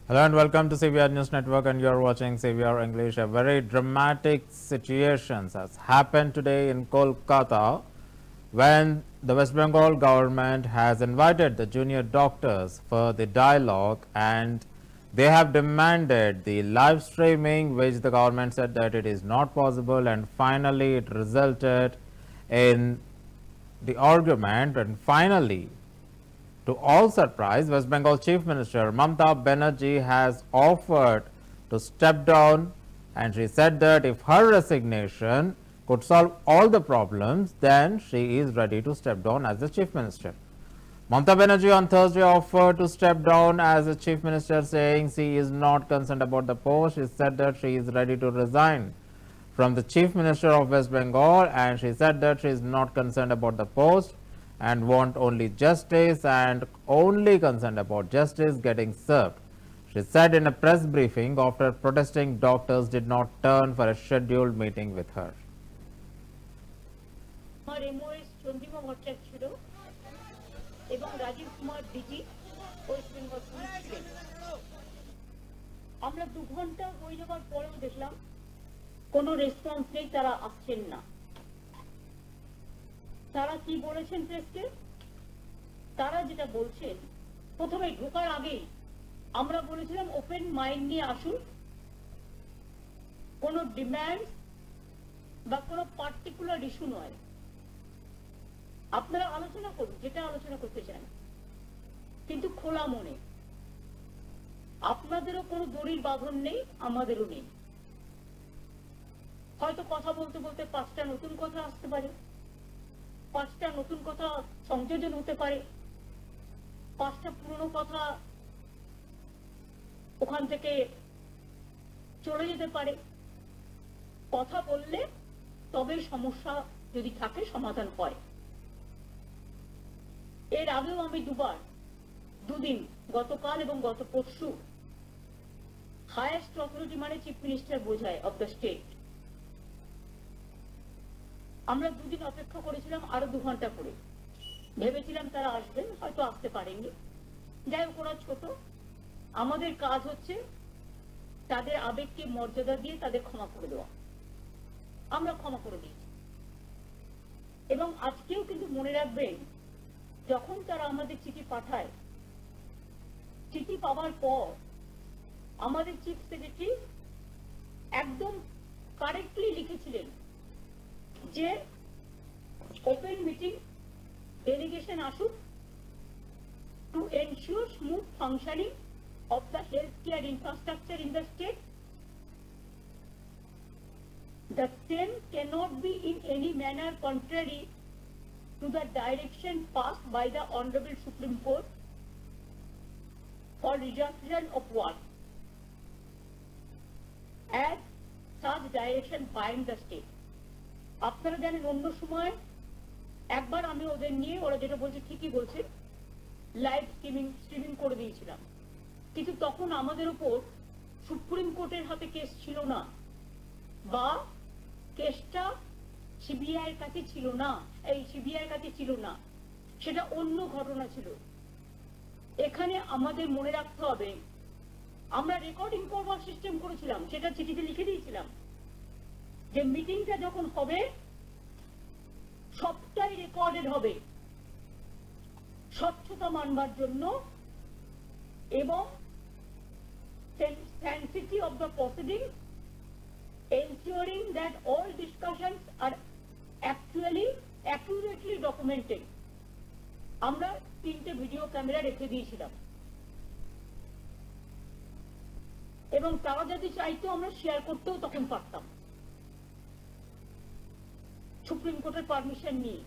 Hello and welcome to CVR News Network, and you are watching CVR English. A very dramatic situation has happened today in Kolkata when the West Bengal government has invited the junior doctors for the dialogue, and they have demanded the live streaming, which the government said that it is not possible, and finally it resulted in the argument, and finally, to all surprise, West Bengal Chief Minister Mamata Banerjee has offered to step down, and she said that if her resignation could solve all the problems, then she is ready to step down as the Chief Minister. Mamata Banerjee on Thursday offered to step down as the Chief Minister, saying she is not concerned about the post. She said that she is ready to resign from the Chief Minister of West Bengal, and she said that she is not concerned about the post and want only justice and only concerned about justice getting served. She said in a press briefing after protesting doctors did not turn for a scheduled meeting with her. তারা কি বলেছেন প্রেসকে? তারা যেটা বলছেন, প্রথমে ঢোকার আগে আমরা বলেছিলাম ওপেন মাইন্ড নিয়ে আসুন, কোনো ডিমান্ড বা কোনো পার্টিকুলার ইস্যু নয়, আপনারা আলোচনা করুন যেটা আলোচনা করতে চান, কিন্তু খোলা মনে। আপনাদেরও কোনো দড়ির বাঁধন নেই, আমাদেরও নেই। হয়তো কথা বলতে বলতে 5টা নতুন কথা আসতে পারে, 5টা নতুন কথা সংযোজন হতে পারে, 5টা পুরনো কথা ওখান থেকে চলে যেতে পারে। কথা বললে তবে সমস্যা যদি থাকে সমাধান হয়। এর আগেও আমি দুদিন গতকাল এবং গত পরশু হাইয়েস্ট অথরিটি মানে চিফ মিনিস্টার বোঝায় অফ দ্য স্টেট, আমরা দুদিন অপেক্ষা করেছিলাম আরো 2 ঘন্টা করে। ভেবেছিলাম তারা আসবেন, হয়তো আসতে পারেননি। যাই হোক, ওরা ছোট, আমাদের কাজ হচ্ছে তাদের আবেগকে মর্যাদা দিয়ে তাদের ক্ষমা করে দেওয়া। আমরা ক্ষমা করে দিয়েছি। এবং আজকেও কিন্তু মনে রাখবেন, যখন তারা আমাদের চিঠি পাঠায়, চিঠি পাওয়ার পর আমাদের চিফ সেক্রেটারি একদম কারেক্টলি লিখেছিলেন যে ওপেন মিটিং ডেলিগেশন আসুক to ensure smooth functioning of the health care infrastructure in the state. The same cannot be in any manner contrary to the direction passed by the Honorable Supreme Court for resumption of work, as such direction bind the state. আপনারা জানেন, অন্য সময় একবার আমি ওদের নিয়ে, ওরা যেটা বলছে ঠিকই বলছে, লাইভ স্ট্রিমিং করে দিয়েছিলাম, কিন্তু তখন আমাদের উপর সুপ্রিম কোর্টের হাতে কেস ছিল না, বা কেসটা সিবিআই এর কাছে ছিল না, সেটা অন্য ঘটনা ছিল। এখানে আমাদের মনে রাখতে হবে, আমরা রেকর্ডিং করবার সিস্টেম করেছিলাম, সেটা চিঠিতে লিখে দিয়েছিলাম যে মিটিংটা যখন হবে সবটাই রেকর্ডেড হবে, স্বচ্ছতা মানবার জন্য এবং sanctity of the proceedings, ensuring that all discussions are actually accurately documented. আমরা 3টে ভিডিও ক্যামেরা রেখে দিয়েছিলাম, এবং তারা যদি চাইতো আমরা শেয়ার করতেও তখন পারতাম, সুপ্রিম কোর্টের পারমিশন নিয়ে।